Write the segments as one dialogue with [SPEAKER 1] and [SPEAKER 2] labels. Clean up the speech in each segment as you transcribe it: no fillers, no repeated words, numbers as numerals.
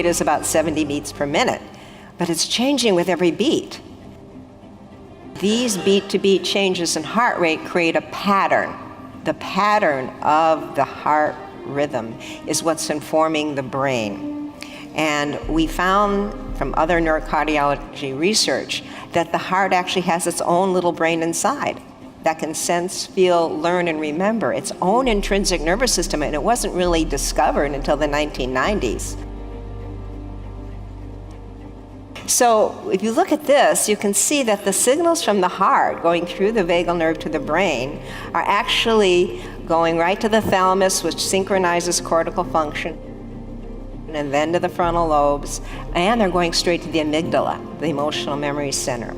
[SPEAKER 1] rate is about 70 beats per minute, but it's changing with every beat. These beat-to-beat changes in heart rate create a pattern. The pattern of the heart rhythm is what's informing the brain. And we found from other neurocardiology research that the heart actually has its own little brain inside that can sense, feel, learn, and remember its own intrinsic nervous system, and it wasn't really discovered until the 1990s. So if you look at this, you can see that the signals from the heart going through the vagal nerve to the brain are actually going right to the thalamus, which synchronizes cortical function, and then to the frontal lobes, and they're going straight to the amygdala, the emotional memory center.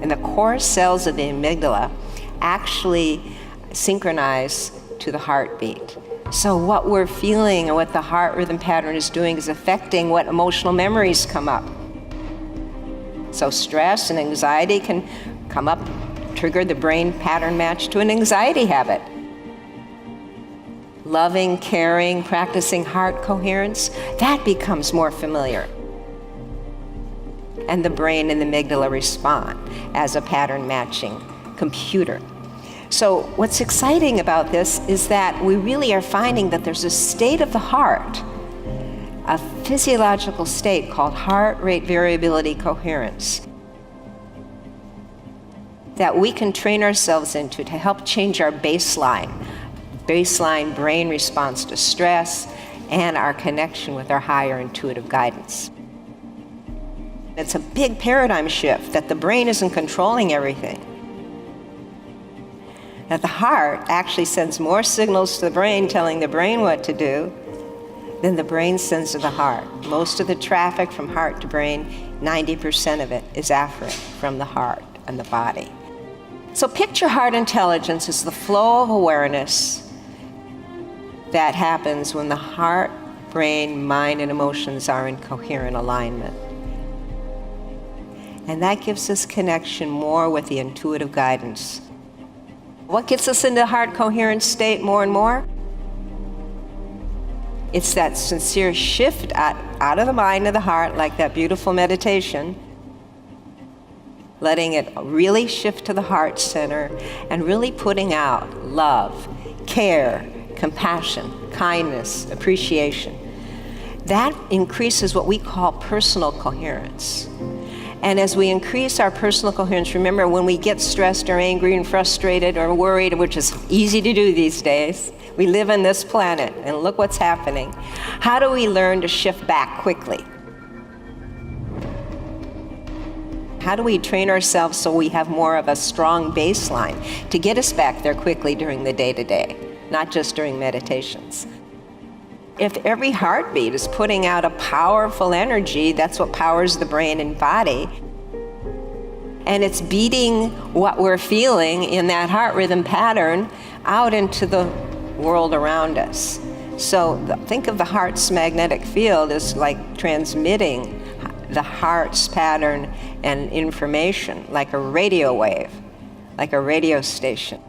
[SPEAKER 1] And the core cells of the amygdala actually synchronize to the heartbeat. So what we're feeling and what the heart rhythm pattern is doing is affecting what emotional memories come up. So stress and anxiety can come up, trigger the brain pattern match to an anxiety habit. Loving, caring, practicing heart coherence, that becomes more familiar. And the brain and the amygdala respond as a pattern matching computer. So what's exciting about this is that we really are finding that there's a state of the heart, a physiological state called heart rate variability coherence, that we can train ourselves into to help change our baseline brain response to stress and our connection with our higher intuitive guidance. It's a big paradigm shift that the brain isn't controlling everything. That the heart actually sends more signals to the brain telling the brain what to do than the brain sends to the heart. Most of the traffic from heart to brain, 90% of it is afferent from the heart and the body. So picture heart intelligence as the flow of awareness that happens when the heart, brain, mind, and emotions are in coherent alignment. And that gives us connection more with the intuitive guidance. What gets us into heart coherent state more and more? It's that sincere shift out of the mind to the heart, like that beautiful meditation, letting it really shift to the heart center and really putting out love, care, compassion, kindness, appreciation. That increases what we call personal coherence. And as we increase our personal coherence, remember when we get stressed or angry and frustrated or worried, which is easy to do these days, we live on this planet and look what's happening. How do we learn to shift back quickly? How do we train ourselves so we have more of a strong baseline to get us back there quickly during the day-to-day, not just during meditations? If every heartbeat is putting out a powerful energy, that's what powers the brain and body, and it's beating what we're feeling in that heart rhythm pattern out into the world around us. So think of the heart's magnetic field as like transmitting the heart's pattern and information like a radio wave, like a radio station.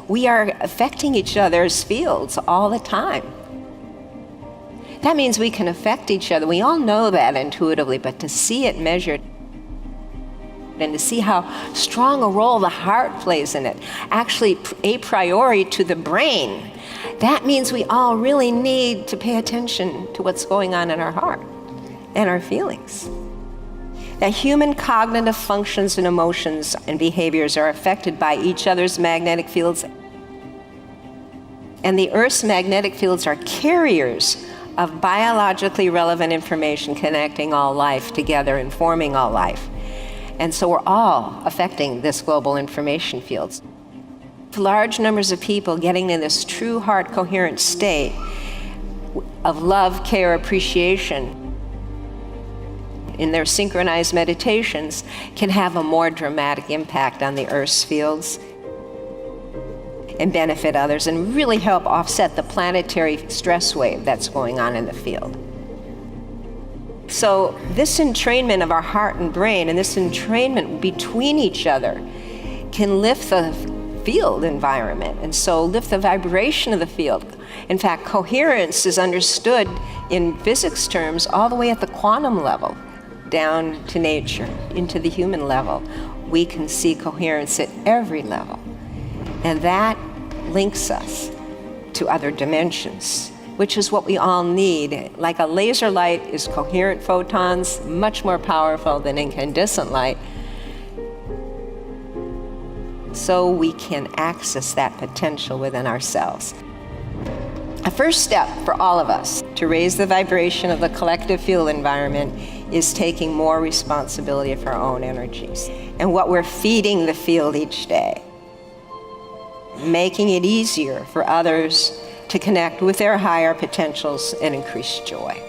[SPEAKER 1] We are affecting each other's fields all the time. That means we can affect each other. We all know that intuitively, but to see it measured and to see how strong a role the heart plays in it, actually a priori to the brain, that means we all really need to pay attention to what's going on in our heart and our feelings. That human cognitive functions and emotions and behaviors are affected by each other's magnetic fields. And the Earth's magnetic fields are carriers of biologically relevant information connecting all life together and forming all life. And so we're all affecting this global information fields. Large numbers of people getting in this true heart coherent state of love, care, appreciation in their synchronized meditations can have a more dramatic impact on the Earth's fields and benefit others and really help offset the planetary stress wave that's going on in the field. So this entrainment of our heart and brain and this entrainment between each other can lift the field environment and so lift the vibration of the field In fact, coherence is understood in physics terms all the way at the quantum level, down to nature, into the human level. We can see coherence at every level. And that links us to other dimensions, which is what we all need. Like a laser light is coherent photons, much more powerful than incandescent light. So we can access that potential within ourselves. A first step for all of us to raise the vibration of the collective field environment is taking more responsibility for our own energies and what we're feeding the field each day, making it easier for others to connect with their higher potentials and increase joy.